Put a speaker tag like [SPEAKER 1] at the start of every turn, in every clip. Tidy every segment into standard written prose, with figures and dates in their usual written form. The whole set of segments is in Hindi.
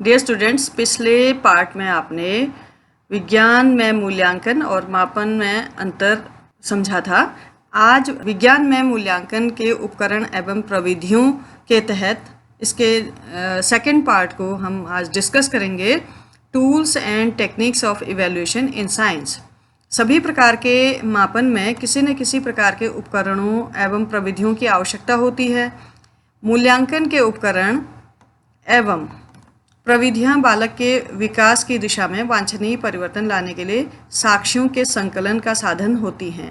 [SPEAKER 1] डियर स्टूडेंट्स, पिछले पार्ट में आपने विज्ञान में मूल्यांकन और मापन में अंतर समझा था। आज विज्ञान में मूल्यांकन के उपकरण एवं प्रविधियों के तहत इसके सेकंड पार्ट को हम आज डिस्कस करेंगे। Tools and techniques of evaluation in science. सभी प्रकार के मापन में किसी न किसी प्रकार के उपकरणों एवं प्रविधियों की आवश्यकता होती है। मूल्यांकन के उपकरण एवं प्रविधियां बालक के विकास की दिशा में वांछनीय परिवर्तन लाने के लिए साक्ष्यों के संकलन का साधन होती हैं।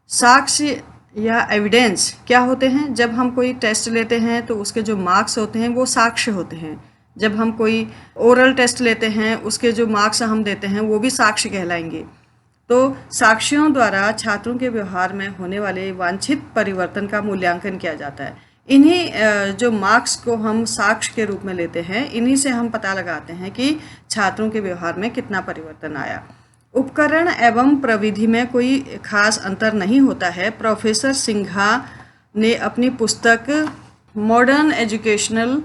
[SPEAKER 1] साक्ष्य या एविडेंस क्या होते हैं? जब हम कोई टेस्ट लेते हैं तो उसके जो मार्क्स होते हैं वो साक्ष्य होते हैं। जब हम कोई ओरल टेस्ट लेते हैं उसके जो मार्क्स हम देते हैं वो भी साक्ष्य कहलाएंगे। तो साक्ष्यों द्वारा छात्रों के व्यवहार में होने वाले वांछित परिवर्तन का मूल्यांकन किया जाता है। इन्हीं जो मार्क्स को हम साक्ष्य के रूप में लेते हैं, इन्हीं से हम पता लगाते हैं कि छात्रों के व्यवहार में कितना परिवर्तन आया। उपकरण एवं प्रविधि में कोई खास अंतर नहीं होता है। प्रोफेसर सिंघा ने अपनी पुस्तक मॉडर्न एजुकेशनल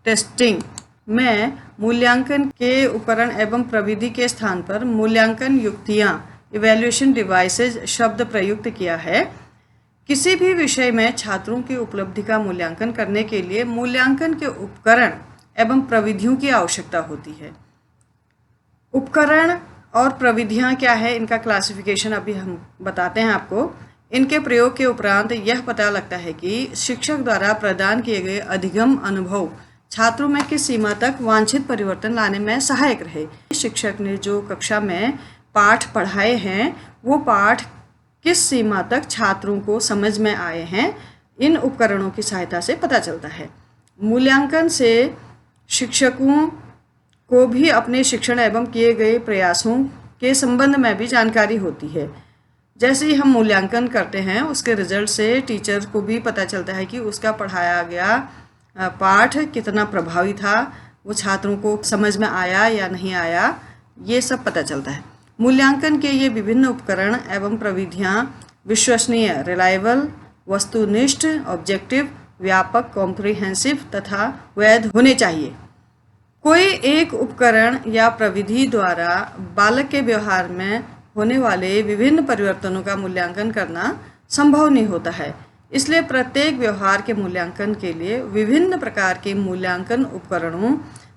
[SPEAKER 1] टेस्टिंग में मूल्यांकन के उपकरण एवं प्रविधि के स्थान पर मूल्यांकन युक्तियाँ इवैल्यूएशन डिवाइसेज शब्द प्रयुक्त किया है। किसी भी विषय में छात्रों की उपलब्धि का मूल्यांकन करने के लिए मूल्यांकन के उपकरण एवं प्रविधियों की आवश्यकता होती है। उपकरण और प्रविधियां क्या है, इनका क्लासिफिकेशन अभी हम बताते हैं आपको। इनके प्रयोग के उपरांत यह पता लगता है कि शिक्षक द्वारा प्रदान किए गए अधिगम अनुभव छात्रों में किस सीमा तक वांछित परिवर्तन लाने में सहायक रहे। शिक्षक ने जो कक्षा में पाठ पढ़ाए हैं वो पाठ किस सीमा तक छात्रों को समझ में आए हैं, इन उपकरणों की सहायता से पता चलता है। मूल्यांकन से शिक्षकों को भी अपने शिक्षण एवं किए गए प्रयासों के संबंध में भी जानकारी होती है। जैसे ही हम मूल्यांकन करते हैं उसके रिजल्ट से टीचर को भी पता चलता है कि उसका पढ़ाया गया पाठ कितना प्रभावी था, वो छात्रों को समझ में आया या नहीं आया, ये सब पता चलता है। मूल्यांकन के ये विभिन्न उपकरण एवं प्रविधियां विश्वसनीय, रिलायबल, वस्तुनिष्ठ, ऑब्जेक्टिव, व्यापक, कॉम्प्रिहेंसिव तथा वैध होने चाहिए। कोई एक उपकरण या प्रविधि द्वारा बालक के व्यवहार में होने वाले विभिन्न परिवर्तनों का मूल्यांकन करना संभव नहीं होता है। इसलिए प्रत्येक व्यवहार के मूल्यांकन के लिए विभिन्न प्रकार के मूल्यांकन उपकरणों,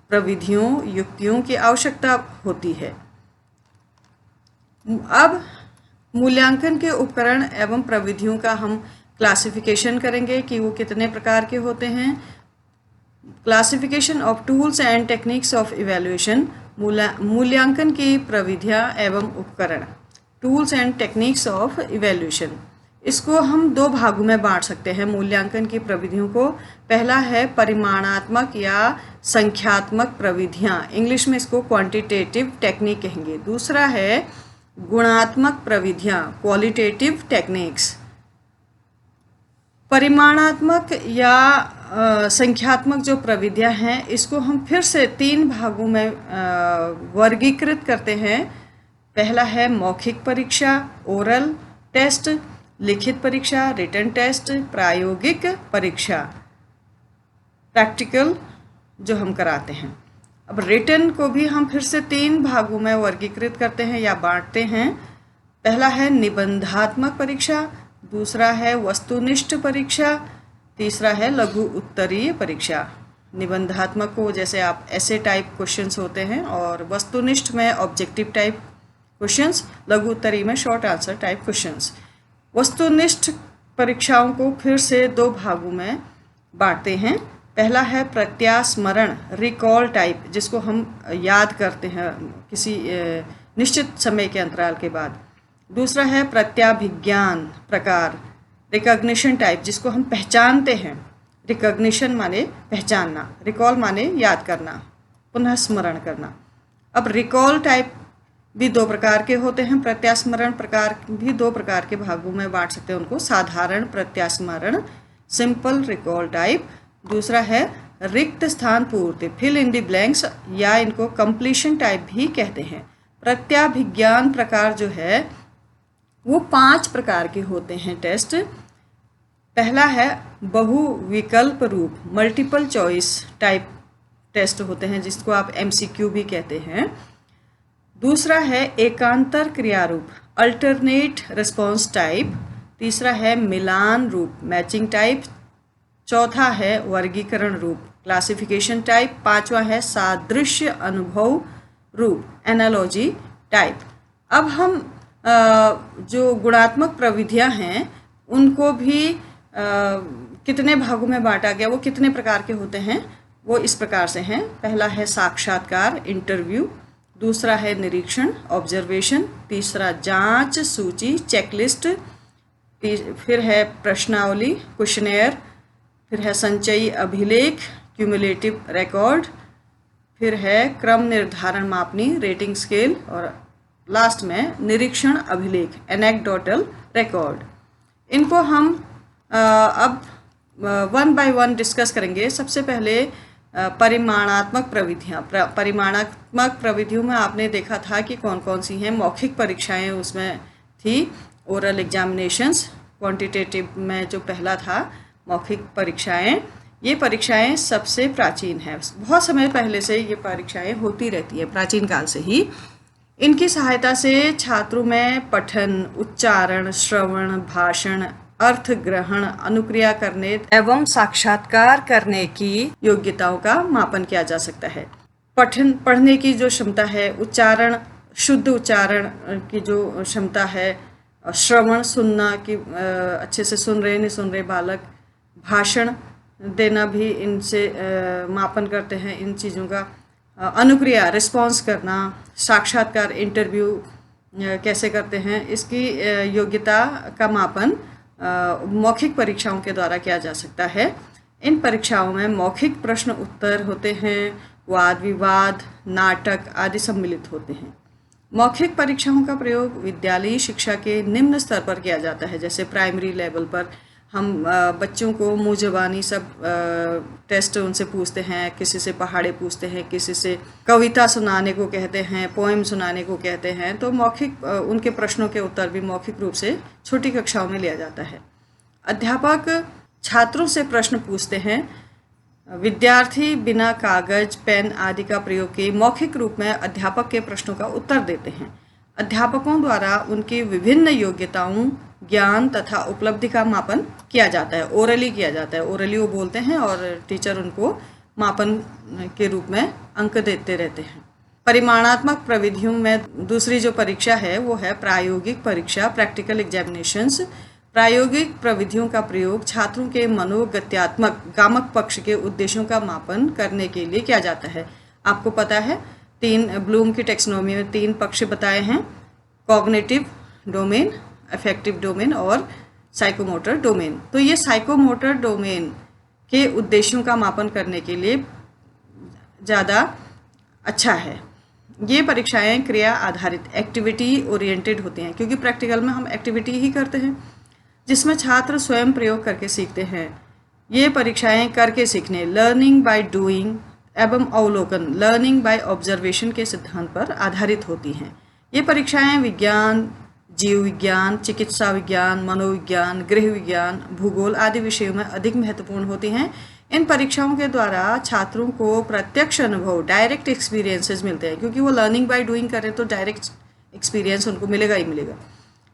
[SPEAKER 1] प्रविधियों, युक्तियों की आवश्यकता होती है। अब मूल्यांकन के उपकरण एवं प्रविधियों का हम क्लासिफिकेशन करेंगे कि वो कितने प्रकार के होते हैं। Classification of tools and techniques of evaluation. मूल्यांकन की प्रविधियां एवं उपकरण, tools and techniques of evaluation. इसको हम दो भागों में बांट सकते हैं मूल्यांकन की प्रविधियों को। पहला है परिमाणात्मक या संख्यात्मक प्रविधियां, इंग्लिश में इसको क्वांटिटेटिव टेक्निक कहेंगे। दूसरा है गुणात्मक प्रविधियां, क्वालिटेटिव टेक्निक्स। परिमाणात्मक या संख्यात्मक जो प्रविधियां हैं इसको हम फिर से तीन भागों में वर्गीकृत करते हैं। पहला है मौखिक परीक्षा, ओरल टेस्ट, लिखित परीक्षा, रिटन टेस्ट, प्रायोगिक परीक्षा, प्रैक्टिकल जो हम कराते हैं। अब रिटन को भी हम फिर से तीन भागों में वर्गीकृत करते हैं या बांटते हैं। पहला है निबंधात्मक परीक्षा, दूसरा है वस्तुनिष्ठ परीक्षा, तीसरा है लघु उत्तरीय परीक्षा। निबंधात्मक को जैसे आप ऐसे टाइप क्वेश्चंस होते हैं और वस्तुनिष्ठ में ऑब्जेक्टिव टाइप क्वेश्चंस, लघु उत्तरीय में शॉर्ट आंसर टाइप क्वेश्चंस। वस्तुनिष्ठ परीक्षाओं को फिर से दो भागों में बांटते हैं। पहला है प्रत्यास्मरण, रिकॉल टाइप, जिसको हम याद करते हैं किसी निश्चित समय के अंतराल के बाद। दूसरा है प्रत्याभिज्ञान प्रकार, रिकॉग्निशन टाइप, जिसको हम पहचानते हैं। रिकॉग्निशन माने पहचानना, रिकॉल माने याद करना, पुनः स्मरण करना। अब रिकॉल टाइप भी दो प्रकार के होते हैं। प्रत्यास्मरण प्रकार भी दो प्रकार के भागों में बांट सकते हैं उनको। साधारण प्रत्यास्मरण, सिंपल रिकॉल टाइप। दूसरा है रिक्त स्थान पूर्ति, फिल इन द ब्लैंक्स, या इनको कंप्लीशन टाइप भी कहते हैं। प्रत्याभिज्ञान प्रकार जो है वो 5 प्रकार के होते हैं टेस्ट। पहला है बहुविकल्प रूप, मल्टीपल चॉइस टाइप टेस्ट होते हैं, जिसको आप MCQ भी कहते हैं। दूसरा है एकांतर क्रियारूप, अल्टरनेट रिस्पॉन्स टाइप। तीसरा है मिलान रूप, मैचिंग टाइप। चौथा है वर्गीकरण रूप, क्लासिफिकेशन टाइप। पांचवा है सादृश्य अनुभव रूप, एनालॉजी टाइप। अब हम जो गुणात्मक प्रविधियां हैं उनको भी कितने भागों में बांटा गया, वो कितने प्रकार के होते हैं, वो इस प्रकार से हैं। पहला है साक्षात्कार, इंटरव्यू। दूसरा है निरीक्षण, ऑब्जर्वेशन। तीसरा जांच, सूची, चेकलिस्ट। फिर है प्रश्नावली, क्वेश्चनेयर। फिर है संचयी अभिलेख, क्यूमुलेटिव रिकॉर्ड। फिर है क्रम निर्धारण मापनी, रेटिंग स्केल। और लास्ट में निरीक्षण अभिलेख, एनेक्डोटल रिकॉर्ड। इनको हम अब 1 by 1 डिस्कस करेंगे। सबसे पहले परिमाणात्मक प्रविधियाँ। परिमाणात्मक प्रविधियों में आपने देखा था कि कौन कौन सी हैं। मौखिक परीक्षाएं उसमें थी, ओरल एग्जामिनेशंस। क्वांटिटेटिव में जो पहला था मौखिक परीक्षाएं, ये परीक्षाएं सबसे प्राचीन है। बहुत समय पहले से ये परीक्षाएं होती रहती है, प्राचीन काल से ही। इनकी सहायता से छात्रों में पठन, उच्चारण, श्रवण, भाषण, अर्थ ग्रहण, अनुक्रिया करने एवं साक्षात्कार करने की योग्यताओं का मापन किया जा सकता है। पढ़ने की जो क्षमता है, उच्चारण, शुद्ध उच्चारण की जो क्षमता है, श्रवण, सुनना कि अच्छे से सुन रहे नहीं सुन रहे बालक, भाषण देना भी इनसे मापन करते हैं इन चीज़ों का। अनुक्रिया, रिस्पॉन्स करना, साक्षात्कार, इंटरव्यू कैसे करते हैं, इसकी योग्यता का मापन मौखिक परीक्षाओं के द्वारा किया जा सकता है। इन परीक्षाओं में मौखिक प्रश्न उत्तर होते हैं, वाद विवाद, नाटक आदि सम्मिलित होते हैं। मौखिक परीक्षाओं का प्रयोग विद्यालयी शिक्षा के निम्न स्तर पर किया जाता है। जैसे प्राइमरी लेवल पर हम बच्चों को मुँह ज़बानी सब टेस्ट उनसे पूछते हैं, किसी से पहाड़े पूछते हैं, किसी से कविता सुनाने को कहते हैं, पोएम सुनाने को कहते हैं। तो मौखिक उनके प्रश्नों के उत्तर भी मौखिक रूप से छोटी कक्षाओं में लिया जाता है। अध्यापक छात्रों से प्रश्न पूछते हैं। विद्यार्थी बिना कागज, पेन आदि का प्रयोग किए मौखिक रूप में अध्यापक के प्रश्नों का उत्तर देते हैं। अध्यापकों द्वारा उनकी विभिन्न योग्यताओं, ज्ञान तथा उपलब्धि का मापन किया जाता है। ओरली किया जाता है, ओरली वो बोलते हैं और टीचर उनको मापन के रूप में अंक देते रहते हैं। परिमाणात्मक प्रविधियों में दूसरी जो परीक्षा है वो है प्रायोगिक परीक्षा, प्रैक्टिकल एग्जामिनेशंस। प्रायोगिक प्रविधियों का प्रयोग छात्रों के मनोगत्यात्मक गामक पक्ष के उद्देश्यों का मापन करने के लिए किया जाता है। आपको पता है ब्लूम की टेक्सोनॉमी में 3 पक्ष बताए हैं, कॉग्निटिव डोमेन, अफेक्टिव डोमेन और साइकोमोटर डोमेन। तो ये साइकोमोटर डोमेन के उद्देश्यों का मापन करने के लिए ज़्यादा अच्छा है। ये परीक्षाएं क्रिया आधारित, एक्टिविटी ओरिएंटेड होती हैं, क्योंकि प्रैक्टिकल में हम एक्टिविटी ही करते हैं जिसमें छात्र स्वयं प्रयोग करके सीखते हैं। ये परीक्षाएं करके सीखने, लर्निंग बाय डूइंग एवं अवलोकन, लर्निंग बाय ऑब्जर्वेशन के सिद्धांत पर आधारित होती हैं। ये परीक्षाएं विज्ञान, जीव विज्ञान, चिकित्सा विज्ञान, मनोविज्ञान, गृह विज्ञान, भूगोल आदि विषयों में अधिक महत्वपूर्ण होती हैं। इन परीक्षाओं के द्वारा छात्रों को प्रत्यक्ष अनुभव, डायरेक्ट एक्सपीरियंसेस मिलते हैं, क्योंकि वो लर्निंग बाय डूइंग करें तो डायरेक्ट एक्सपीरियंस उनको मिलेगा ही मिलेगा,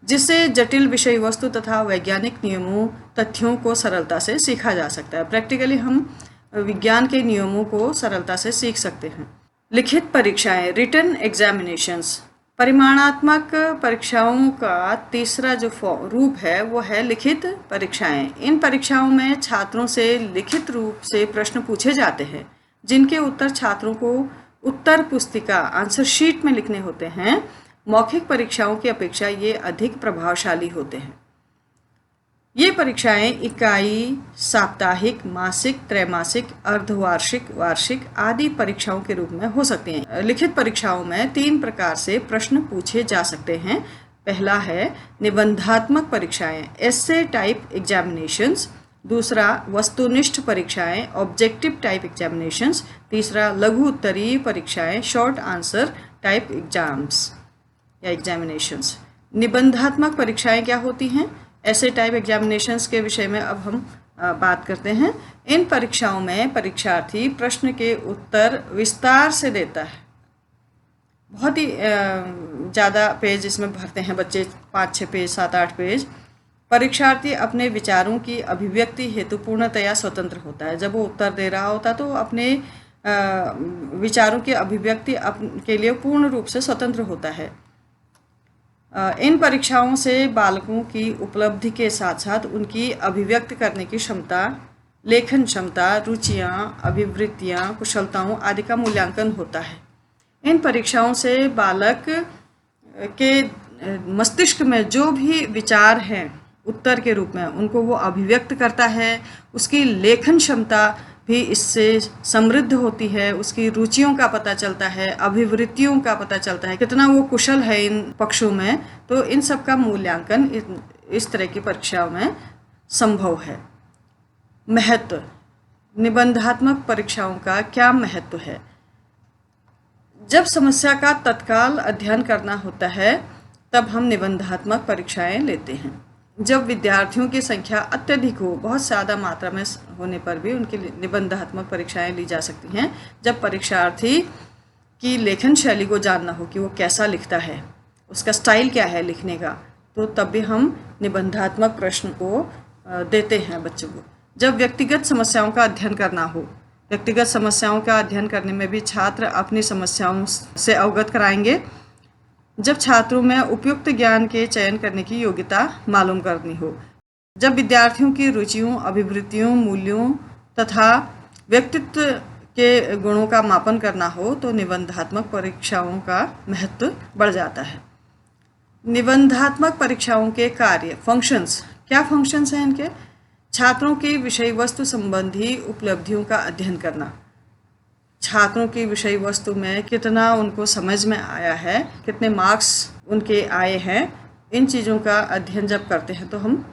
[SPEAKER 1] जिससे जटिल विषय वस्तु तथा वैज्ञानिक नियमों, तथ्यों को सरलता से सीखा जा सकता है। प्रैक्टिकली हम विज्ञान के नियमों को सरलता से सीख सकते हैं। लिखित परीक्षाएं, रिटन एग्जामिनेशंस। परिमाणात्मक परीक्षाओं का तीसरा जो रूप है वो है लिखित परीक्षाएं। इन परीक्षाओं में छात्रों से लिखित रूप से प्रश्न पूछे जाते हैं, जिनके उत्तर छात्रों को उत्तर पुस्तिका, आंसर शीट में लिखने होते हैं। मौखिक परीक्षाओं की अपेक्षा ये अधिक प्रभावशाली होते हैं। ये परीक्षाएं इकाई, साप्ताहिक, मासिक, त्रैमासिक, अर्धवार्षिक, वार्षिक आदि परीक्षाओं के रूप में हो सकती हैं। लिखित परीक्षाओं में 3 प्रकार से प्रश्न पूछे जा सकते हैं। पहला है निबंधात्मक परीक्षाएं, एसे टाइप एग्जामिनेशंस। दूसरा वस्तुनिष्ठ परीक्षाएं, ऑब्जेक्टिव टाइप एग्जामिनेशंस। तीसरा लघु उत्तरीय परीक्षाएं, शॉर्ट आंसर टाइप एग्जाम्स या एग्जामिनेशंस। निबंधात्मक परीक्षाएं क्या होती हैं? ऐसे टाइप एग्जामिनेशंस के विषय में अब हम बात करते हैं। इन परीक्षाओं में परीक्षार्थी प्रश्न के उत्तर विस्तार से देता है। बहुत ही ज़्यादा पेज इसमें भरते हैं बच्चे, 5-6 पेज, 7-8 पेज। परीक्षार्थी अपने विचारों की अभिव्यक्ति हेतु पूर्णतया स्वतंत्र होता है। जब वो उत्तर दे रहा होता तो अपने विचारों की अभिव्यक्ति के लिए पूर्ण रूप से स्वतंत्र होता है। इन परीक्षाओं से बालकों की उपलब्धि के साथ साथ उनकी अभिव्यक्त करने की क्षमता, लेखन क्षमता, रुचियाँ, अभिवृत्तियाँ, कुशलताओं आदि का मूल्यांकन होता है। इन परीक्षाओं से बालक के मस्तिष्क में जो भी विचार हैं उत्तर के रूप में, उनको वो अभिव्यक्त करता है। उसकी लेखन क्षमता भी इससे समृद्ध होती है, उसकी रुचियों का पता चलता है, अभिवृत्तियों का पता चलता है, कितना वो कुशल है इन पक्षों में। तो इन सब का मूल्यांकन इस तरह की परीक्षाओं में संभव है। महत्व, निबंधात्मक परीक्षाओं का क्या महत्व है? जब समस्या का तत्काल अध्ययन करना होता है तब हम निबंधात्मक परीक्षाएं लेते हैं। जब विद्यार्थियों की संख्या अत्यधिक हो, बहुत ज़्यादा मात्रा में होने पर भी उनकी निबंधात्मक परीक्षाएं ली जा सकती हैं। जब परीक्षार्थी की लेखन शैली को जानना हो कि वो कैसा लिखता है, उसका स्टाइल क्या है लिखने का, तो तब भी हम निबंधात्मक प्रश्न को देते हैं बच्चों को। जब व्यक्तिगत समस्याओं का अध्ययन करना हो, व्यक्तिगत समस्याओं का अध्ययन करने में भी छात्र अपनी समस्याओं से अवगत कराएंगे। जब छात्रों में उपयुक्त ज्ञान के चयन करने की योग्यता मालूम करनी हो, जब विद्यार्थियों की रुचियों, अभिवृत्तियों, मूल्यों तथा व्यक्तित्व के गुणों का मापन करना हो, तो निबंधात्मक परीक्षाओं का महत्व बढ़ जाता है। निबंधात्मक परीक्षाओं के कार्य, फंक्शंस, क्या फंक्शंस हैं इनके? छात्रों की विषय वस्तु संबंधी उपलब्धियों का अध्ययन करना, छात्रों की विषय वस्तु में कितना उनको समझ में आया है, कितने मार्क्स उनके आए हैं, इन चीज़ों का अध्ययन जब करते हैं तो हम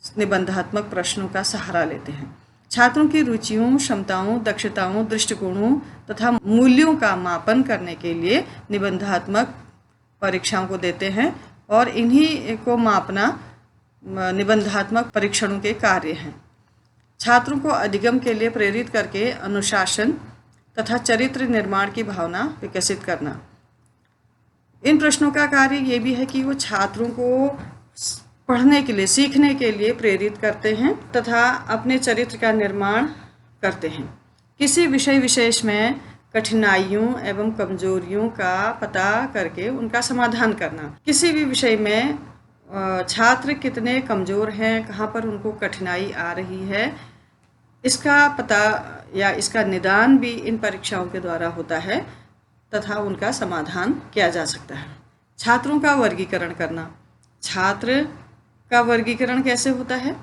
[SPEAKER 1] निबंधात्मक प्रश्नों का सहारा लेते हैं। छात्रों की रुचियों, क्षमताओं, दक्षताओं, दृष्टिकोणों तथा मूल्यों का मापन करने के लिए निबंधात्मक परीक्षाओं को देते हैं और इन्हीं को मापना निबंधात्मक परीक्षणों के कार्य हैं। छात्रों को अधिगम के लिए प्रेरित करके अनुशासन तथा चरित्र निर्माण की भावना विकसित करना। इन प्रश्नों का कार्य ये भी है कि वो छात्रों को पढ़ने के लिए, सीखने के लिए प्रेरित करते हैं तथा अपने चरित्र का निर्माण करते हैं। किसी विषय विशेष में कठिनाइयों एवं कमजोरियों का पता करके उनका समाधान करना। किसी भी विषय में छात्र कितने कमज़ोर हैं, कहाँ पर उनको कठिनाई आ रही है, इसका पता या इसका निदान भी इन परीक्षाओं के द्वारा होता है तथा उनका समाधान किया जा सकता है। छात्रों का वर्गीकरण करना। छात्र का वर्गीकरण कैसे होता है?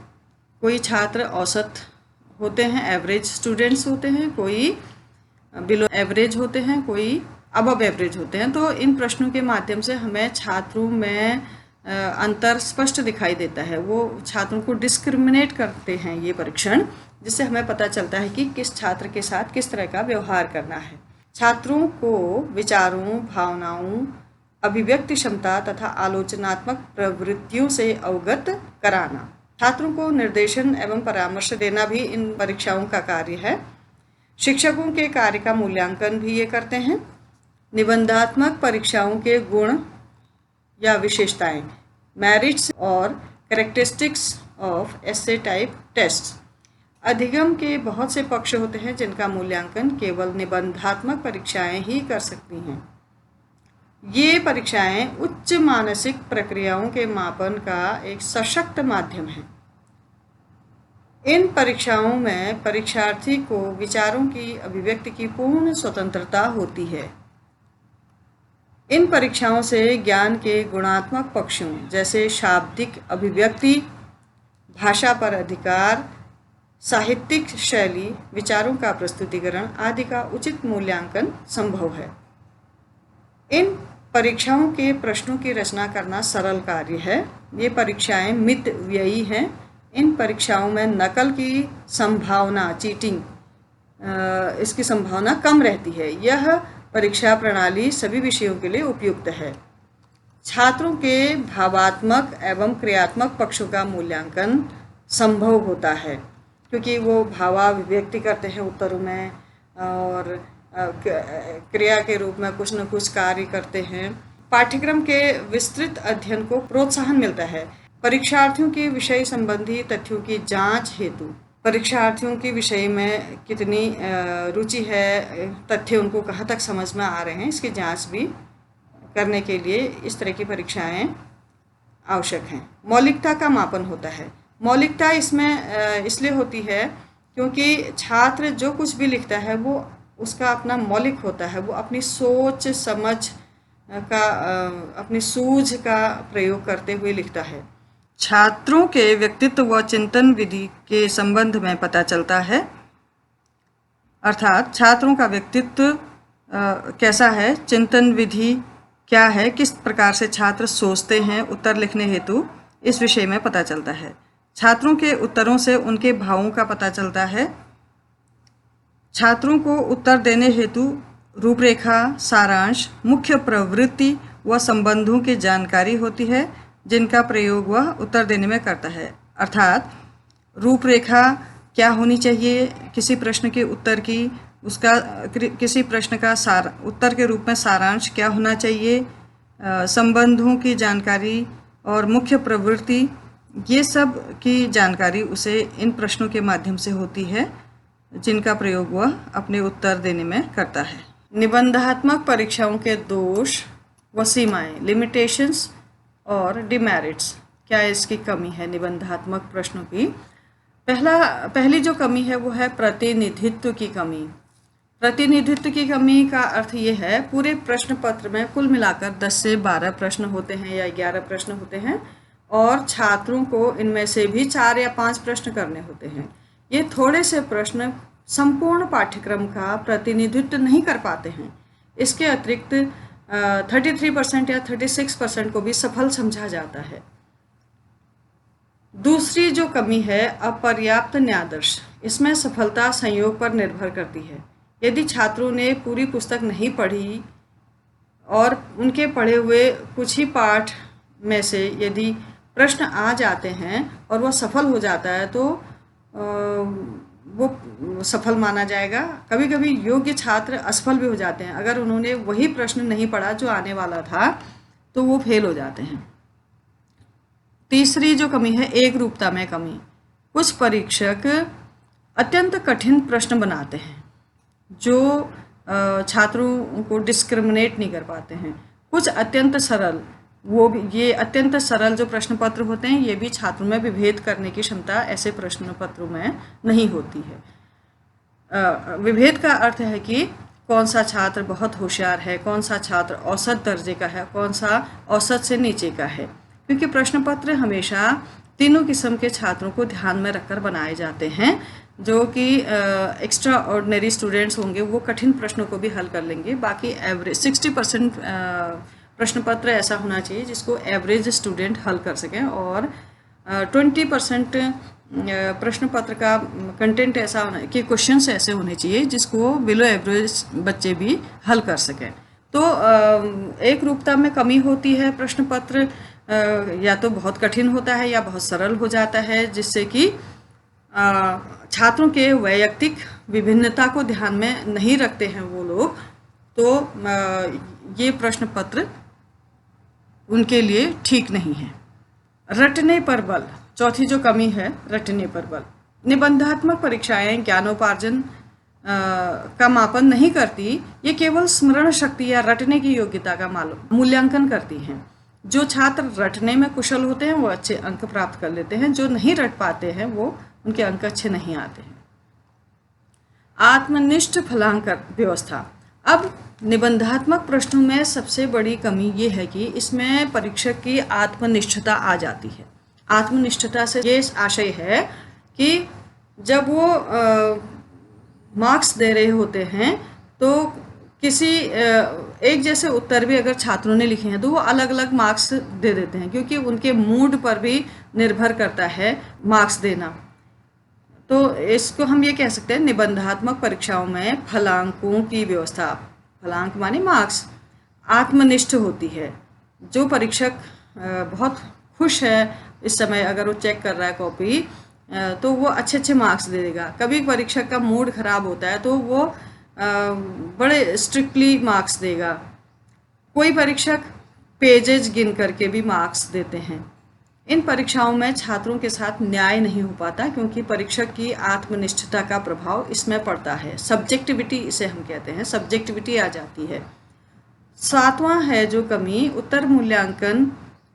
[SPEAKER 1] कोई छात्र औसत होते हैं, एवरेज स्टूडेंट्स होते हैं, कोई बिलो एवरेज होते हैं, कोई अबव एवरेज होते हैं। तो इन प्रश्नों के माध्यम से हमें छात्रों में अंतर स्पष्ट दिखाई देता है। वो छात्रों को डिस्क्रिमिनेट करते हैं ये परीक्षण, जिससे हमें पता चलता है कि किस छात्र के साथ किस तरह का व्यवहार करना है। छात्रों को विचारों, भावनाओं, अभिव्यक्ति क्षमता तथा आलोचनात्मक प्रवृत्तियों से अवगत कराना। छात्रों को निर्देशन एवं परामर्श देना भी इन परीक्षाओं का कार्य है। शिक्षकों के कार्य का मूल्यांकन भी ये करते हैं। निबंधात्मक परीक्षाओं के गुण या विशेषताएं, मेरिट्स और characteristics of essay type test. अधिगम के बहुत से पक्ष होते हैं जिनका मूल्यांकन केवल निबंधात्मक परीक्षाएं ही कर सकती हैं। ये परीक्षाएं उच्च मानसिक प्रक्रियाओं के मापन का एक सशक्त माध्यम है। इन परीक्षाओं में परीक्षार्थी को विचारों की अभिव्यक्ति की पूर्ण स्वतंत्रता होती है। इन परीक्षाओं से ज्ञान के गुणात्मक पक्षों जैसे शाब्दिक अभिव्यक्ति, भाषा पर अधिकार, साहित्यिक शैली, विचारों का प्रस्तुतिकरण आदि का उचित मूल्यांकन संभव है। इन परीक्षाओं के प्रश्नों की रचना करना सरल कार्य है। ये परीक्षाएं मित व्ययी हैं। इन परीक्षाओं में नकल की संभावना, चीटिंग, इसकी संभावना कम रहती है। यह परीक्षा प्रणाली सभी विषयों के लिए उपयुक्त है। छात्रों के भावात्मक एवं क्रियात्मक पक्षों का मूल्यांकन संभव होता है। क्योंकि वो भावाभिव्यक्ति करते हैं उत्तरों में और क्रिया के रूप में कुछ न कुछ कार्य करते हैं। पाठ्यक्रम के विस्तृत अध्ययन को प्रोत्साहन मिलता है। परीक्षार्थियों के विषय संबंधी तथ्यों की जांच हेतु परीक्षार्थियों के विषय में कितनी रुचि है, तथ्य उनको कहाँ तक समझ में आ रहे हैं, इसकी जांच भी करने के लिए इस तरह की परीक्षाएं आवश्यक हैं। मौलिकता का मापन होता है। मौलिकता इसमें इसलिए होती है क्योंकि छात्र जो कुछ भी लिखता है वो उसका अपना मौलिक होता है, वो अपनी सोच समझ का अपनी सूझ का प्रयोग करते हुए लिखता है। छात्रों के व्यक्तित्व व चिंतन विधि के संबंध में पता चलता है, अर्थात छात्रों का व्यक्तित्व कैसा है, चिंतन विधि क्या है, किस प्रकार से छात्र सोचते हैं उत्तर लिखने हेतु, इस विषय में पता चलता है। छात्रों के उत्तरों से उनके भावों का पता चलता है। छात्रों को उत्तर देने हेतु रूपरेखा, सारांश, मुख्य प्रवृत्ति व संबंधों की जानकारी होती है जिनका प्रयोग वह उत्तर देने में करता है। अर्थात रूपरेखा क्या होनी चाहिए किसी प्रश्न के उत्तर की, उसका किसी प्रश्न का उत्तर के रूप में सारांश क्या होना चाहिए, संबंधों की जानकारी और मुख्य प्रवृत्ति, ये सब की जानकारी उसे इन प्रश्नों के माध्यम से होती है जिनका प्रयोग वह अपने उत्तर देने में करता है। निबंधात्मक परीक्षाओं के दोष व सीमाएं, लिमिटेशंस और डिमेरिट्स, क्या इसकी कमी है निबंधात्मक प्रश्नों की। पहली जो कमी है वो है प्रतिनिधित्व की कमी। प्रतिनिधित्व की कमी का अर्थ ये है, पूरे प्रश्न पत्र में कुल मिलाकर 10 से 12 प्रश्न होते हैं या 11 प्रश्न होते हैं और छात्रों को इनमें से भी 4 या 5 प्रश्न करने होते हैं। ये थोड़े से प्रश्न संपूर्ण पाठ्यक्रम का प्रतिनिधित्व नहीं कर पाते हैं। इसके अतिरिक्त 33% या 36% को भी सफल समझा जाता है। दूसरी जो कमी है अपर्याप्त न्यायादर्श, इसमें सफलता संयोग पर निर्भर करती है। यदि छात्रों ने पूरी पुस्तक नहीं पढ़ी और उनके पढ़े हुए कुछ ही पाठ में से यदि प्रश्न आ जाते हैं और वह सफल हो जाता है तो वो सफल माना जाएगा। कभी कभी योग्य छात्र असफल भी हो जाते हैं, अगर उन्होंने वही प्रश्न नहीं पढ़ा जो आने वाला था तो वो फेल हो जाते हैं। तीसरी जो कमी है एक रूपता में कमी। कुछ परीक्षक अत्यंत कठिन प्रश्न बनाते हैं जो छात्रों को डिस्क्रिमिनेट नहीं कर पाते हैं। कुछ अत्यंत सरल, वो भी ये अत्यंत सरल जो प्रश्न पत्र होते हैं ये भी छात्रों में विभेद करने की क्षमता ऐसे प्रश्न पत्रों में नहीं होती है। विभेद का अर्थ है कि कौन सा छात्र बहुत होशियार है, कौन सा छात्र औसत दर्जे का है, कौन सा औसत से नीचे का है, क्योंकि प्रश्न पत्र हमेशा तीनों किस्म के छात्रों को ध्यान में रखकर बनाए जाते हैं। जो कि एक्स्ट्रा ऑर्डिनरी स्टूडेंट्स होंगे वो कठिन प्रश्नों को भी हल कर लेंगे, बाकी एवरेज 60% प्रश्न पत्र ऐसा होना चाहिए जिसको एवरेज स्टूडेंट हल कर सकें और 20% प्रश्न पत्र का कंटेंट ऐसा होना कि क्वेश्चंस ऐसे होने चाहिए जिसको बिलो एवरेज बच्चे भी हल कर सकें। तो एक रूपता में कमी होती है। प्रश्न पत्र या तो बहुत कठिन होता है या बहुत सरल हो जाता है, जिससे कि छात्रों के वैयक्तिक विभिन्नता को ध्यान में नहीं रखते हैं वो लोग, तो ये प्रश्न पत्र उनके लिए ठीक नहीं है। रटने पर बल, चौथी जो कमी है रटने पर बल। निबंधात्मक परीक्षाएं ज्ञानोपार्जन का मापन नहीं करती, ये केवल स्मरण शक्ति या रटने की योग्यता का मूल्यांकन करती हैं। जो छात्र रटने में कुशल होते हैं वो अच्छे अंक प्राप्त कर लेते हैं, जो नहीं रट पाते हैं वो उनके अंक अच्छे नहीं आते हैं। आत्मनिष्ठ फलांकन व्यवस्था। अब निबंधात्मक प्रश्नों में सबसे बड़ी कमी ये है कि इसमें परीक्षक की आत्मनिष्ठता आ जाती है। आत्मनिष्ठता से ये आशय है कि जब वो मार्क्स दे रहे होते हैं तो किसी एक जैसे उत्तर भी अगर छात्रों ने लिखे हैं तो वो अलग अलग मार्क्स दे देते हैं, क्योंकि उनके मूड पर भी निर्भर करता है मार्क्स देना। तो इसको हम ये कह सकते हैं निबंधात्मक परीक्षाओं में फलांकों की व्यवस्था, फलांक माने मार्क्स, आत्मनिष्ठ होती है। जो परीक्षक बहुत खुश है इस समय अगर वो चेक कर रहा है कॉपी, तो वो अच्छे अच्छे मार्क्स दे देगा। कभी परीक्षक का मूड खराब होता है तो वो बड़े स्ट्रिक्टली मार्क्स देगा। कोई परीक्षक पेजेज गिन करके भी मार्क्स देते हैं। इन परीक्षाओं में छात्रों के साथ न्याय नहीं हो पाता क्योंकि परीक्षक की आत्मनिष्ठता का प्रभाव इसमें पड़ता है। सब्जेक्टिविटी इसे हम कहते हैं, सब्जेक्टिविटी आ जाती है। सातवां है जो कमी, उत्तर मूल्यांकन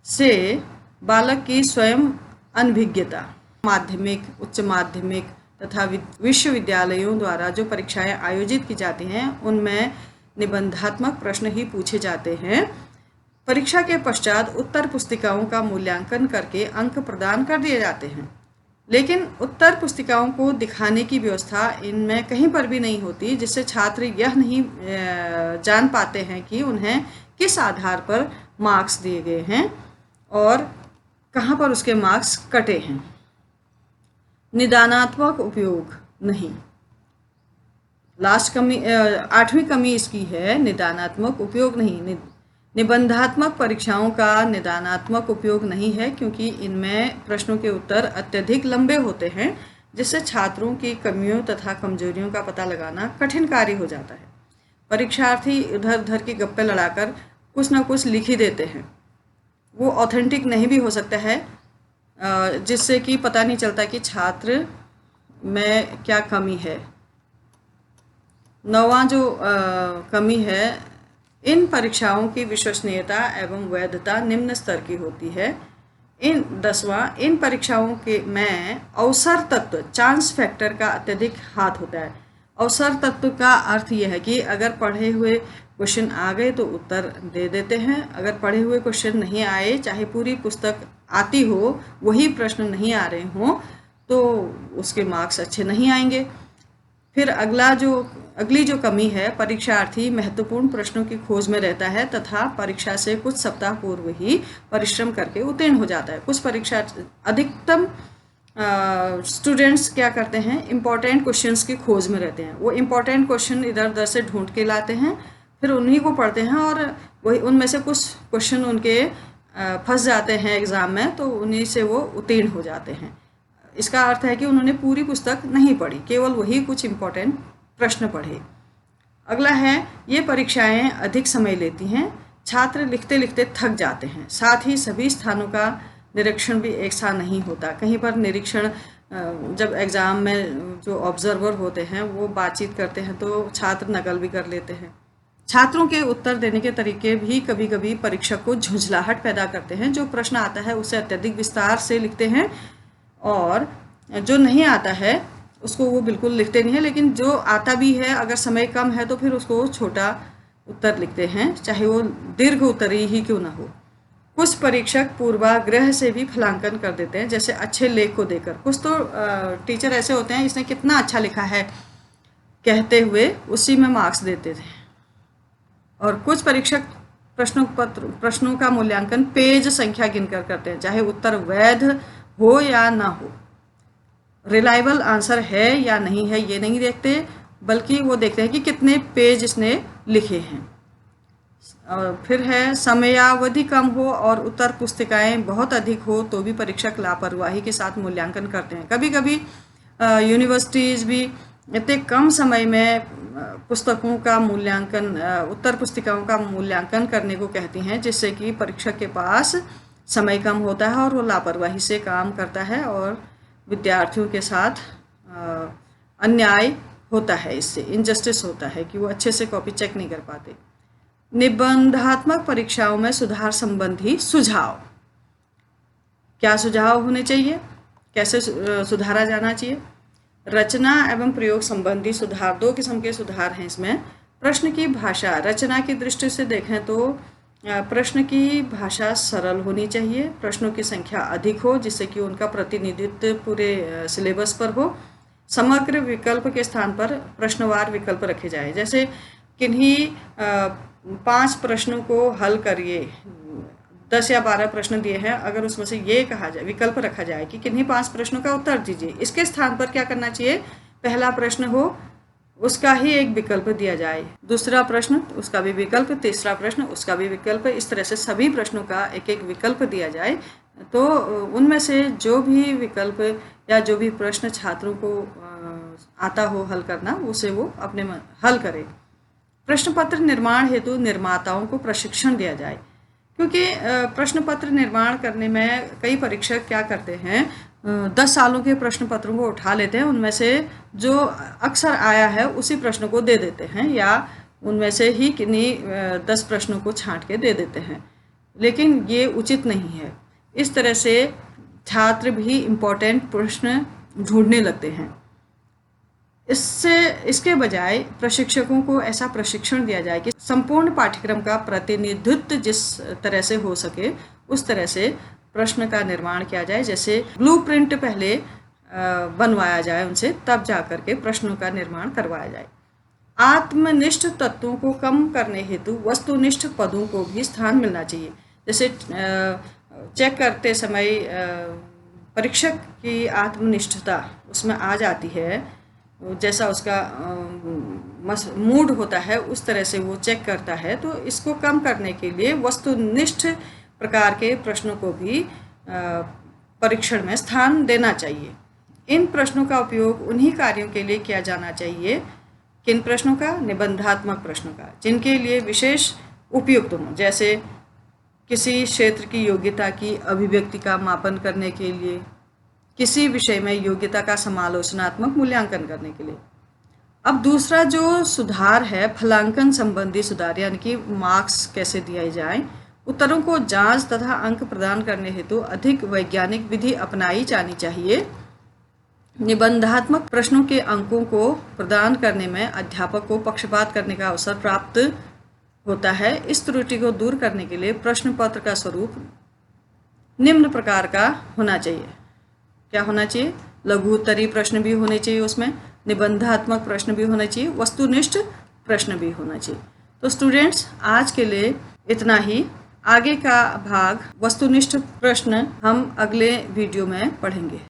[SPEAKER 1] से बालक की स्वयं अनभिज्ञता। माध्यमिक, उच्च माध्यमिक तथा विश्वविद्यालयों द्वारा जो परीक्षाएं आयोजित की जाती हैं उनमें निबंधात्मक प्रश्न ही पूछे जाते हैं। परीक्षा के पश्चात उत्तर पुस्तिकाओं का मूल्यांकन करके अंक प्रदान कर दिए जाते हैं, लेकिन उत्तर पुस्तिकाओं को दिखाने की व्यवस्था इनमें कहीं पर भी नहीं होती, जिससे छात्र यह नहीं जान पाते हैं कि उन्हें किस आधार पर मार्क्स दिए गए हैं और कहाँ पर उसके मार्क्स कटे हैं। निदानात्मक उपयोग नहीं। लास्ट कमी, 8वीं कमी इसकी है, निदानात्मक उपयोग नहीं। निबंधात्मक परीक्षाओं का निदानात्मक उपयोग नहीं है क्योंकि इनमें प्रश्नों के उत्तर अत्यधिक लंबे होते हैं, जिससे छात्रों की कमियों तथा कमजोरियों का पता लगाना कठिन कार्य हो जाता है। परीक्षार्थी इधर उधर के गप्पे लड़ाकर कुछ ना कुछ लिख ही देते हैं। वो ऑथेंटिक नहीं भी हो सकता है, जिससे कि पता नहीं चलता कि छात्र में क्या कमी है। 9वां जो कमी है, इन परीक्षाओं की विश्वसनीयता एवं वैधता निम्न स्तर की होती है। 10वां, इन परीक्षाओं के में अवसर तत्व, चांस फैक्टर का अत्यधिक हाथ होता है। अवसर तत्व का अर्थ यह है कि अगर पढ़े हुए क्वेश्चन आ गए तो उत्तर दे देते हैं, अगर पढ़े हुए क्वेश्चन नहीं आए, चाहे पूरी पुस्तक आती हो, वही प्रश्न नहीं आ रहे हों, तो उसके मार्क्स अच्छे नहीं आएंगे। फिर अगली जो कमी है, परीक्षार्थी महत्वपूर्ण प्रश्नों की खोज में रहता है तथा परीक्षा से कुछ सप्ताह पूर्व ही परिश्रम करके उत्तीर्ण हो जाता है। कुछ अधिकतम स्टूडेंट्स क्या करते हैं, इम्पॉर्टेंट क्वेश्चंस की खोज में रहते हैं। वो इम्पॉर्टेंट क्वेश्चन इधर उधर से ढूंढ के लाते हैं, फिर उन्हीं को पढ़ते हैं और वही उनमें से कुछ क्वेश्चन उनके फंस जाते हैं एग्ज़ाम में, तो उन्हीं से वो उत्तीर्ण हो जाते हैं। इसका अर्थ है कि उन्होंने पूरी पुस्तक नहीं पढ़ी, केवल वही कुछ इम्पोर्टेंट प्रश्न पढ़े। अगला है, ये परीक्षाएं अधिक समय लेती हैं, छात्र लिखते लिखते थक जाते हैं। साथ ही सभी स्थानों का निरीक्षण भी एक सा नहीं होता। कहीं पर निरीक्षण, जब एग्ज़ाम में जो ऑब्जर्वर होते हैं वो बातचीत करते हैं तो छात्र नकल भी कर लेते हैं। छात्रों के उत्तर देने के तरीके भी कभी कभी परीक्षक को झुंझलाहट पैदा करते हैं। जो प्रश्न आता है उसे अत्यधिक विस्तार से लिखते हैं और जो नहीं आता है उसको वो बिल्कुल लिखते नहीं है, लेकिन जो आता भी है अगर समय कम है तो फिर उसको छोटा उत्तर लिखते हैं, चाहे वो दीर्घ उत्तर ही क्यों ना हो। कुछ परीक्षक पूर्वाग्रह से भी फलांकन कर देते हैं, जैसे अच्छे लेख को देकर। कुछ तो टीचर ऐसे होते हैं, इसने कितना अच्छा लिखा है कहते हुए उसी में मार्क्स देते थे। और कुछ परीक्षक प्रश्नों का मूल्यांकन पेज संख्या गिनकर करते हैं, चाहे उत्तर वैध हो या ना हो। रिलायबल आंसर है या नहीं है ये नहीं देखते, बल्कि वो देखते हैं कि कितने पेज इसने लिखे हैं। और फिर है, समयावधि कम हो और उत्तर पुस्तिकाएं बहुत अधिक हो तो भी परीक्षक लापरवाही के साथ मूल्यांकन करते हैं। कभी कभी यूनिवर्सिटीज़ भी इतने कम समय में पुस्तकों का मूल्यांकन, उत्तर पुस्तिकाओं का मूल्यांकन करने को कहती हैं, जिससे कि परीक्षक के पास समय कम होता है और वो लापरवाही से काम करता है और विद्यार्थियों के साथ अन्याय होता है। इससे इनजस्टिस होता है कि वो अच्छे से कॉपी चेक नहीं कर पाते। निबंधात्मक परीक्षाओं में सुधार संबंधी सुझाव, क्या सुझाव होने चाहिए, कैसे सुधारा जाना चाहिए। रचना एवं प्रयोग संबंधी सुधार, 2 किस्म के सुधार हैं इसमें। प्रश्न की भाषा, रचना की दृष्टि से देखें तो प्रश्न की भाषा सरल होनी चाहिए, प्रश्नों की संख्या अधिक हो जिससे कि उनका प्रतिनिधित्व पूरे सिलेबस पर हो। समग्र विकल्प के स्थान पर प्रश्नवार विकल्प रखे जाए, जैसे किन्हीं 5 प्रश्नों को हल करिए, 10 या 12 प्रश्न दिए हैं, अगर उसमें से ये कहा जाए, विकल्प रखा जाए कि किन्हीं 5 प्रश्नों का उत्तर दीजिए, इसके स्थान पर क्या करना चाहिए, पहला प्रश्न हो उसका ही एक विकल्प दिया जाए, दूसरा प्रश्न उसका भी विकल्प, तीसरा प्रश्न उसका भी विकल्प, इस तरह से सभी प्रश्नों का एक एक विकल्प दिया जाए तो उनमें से जो भी विकल्प या जो भी प्रश्न छात्रों को आता हो हल करना, उसे वो अपने हल करें। प्रश्न पत्र निर्माण हेतु निर्माताओं को प्रशिक्षण दिया जाए, क्योंकि प्रश्न पत्र निर्माण करने में कई परीक्षक क्या करते हैं, 10 सालों के प्रश्न पत्रों को उठा लेते हैं, उनमें से जो अक्सर आया है उसी प्रश्न को दे देते हैं, या उनमें से ही किन्हीं 10 प्रश्नों को छांट के दे देते हैं। लेकिन ये उचित नहीं है। इस तरह से छात्र भी इम्पोर्टेंट प्रश्न ढूंढने लगते हैं। इसके बजाय प्रशिक्षकों को ऐसा प्रशिक्षण दिया जाए कि संपूर्ण पाठ्यक्रम का प्रतिनिधित्व जिस तरह से हो सके उस तरह से प्रश्न का निर्माण किया जाए। जैसे ब्लूप्रिंट पहले बनवाया जाए उनसे, तब जा करके प्रश्नों का निर्माण करवाया जाए। आत्मनिष्ठ तत्वों को कम करने हेतु वस्तुनिष्ठ पदों को भी स्थान मिलना चाहिए। जैसे चेक करते समय परीक्षक की आत्मनिष्ठता उसमें आ जाती है, जैसा उसका मूड होता है उस तरह से वो चेक करता है। तो इसको कम करने के लिए वस्तुनिष्ठ प्रकार के प्रश्नों को भी परीक्षण में स्थान देना चाहिए। इन प्रश्नों का उपयोग उन्हीं कार्यों के लिए किया जाना चाहिए, किन प्रश्नों का, निबंधात्मक प्रश्नों का, जिनके लिए विशेष उपयुक्त हों। जैसे किसी क्षेत्र की योग्यता की अभिव्यक्ति का मापन करने के लिए, किसी विषय में योग्यता का समालोचनात्मक मूल्यांकन करने के लिए। अब दूसरा जो सुधार है, फलांकन संबंधी सुधार, यानी कि मार्क्स कैसे दिए जाएं। उत्तरों को जांच तथा अंक प्रदान करने हेतु अधिक वैज्ञानिक विधि अपनाई जानी चाहिए। निबंधात्मक प्रश्नों के अंकों को प्रदान करने में अध्यापक को पक्षपात करने का अवसर प्राप्त होता है। इस त्रुटि को दूर करने के लिए प्रश्न पत्र का स्वरूप निम्न प्रकार का होना चाहिए। क्या होना चाहिए? लघु उत्तरीय प्रश्न भी होने चाहिए, उसमें निबंधात्मक प्रश्न भी होना चाहिए, वस्तुनिष्ठ प्रश्न भी होना चाहिए। तो स्टूडेंट्स, आज के लिए इतना ही। आगे का भाग वस्तुनिष्ठ प्रश्न हम अगले वीडियो में पढ़ेंगे।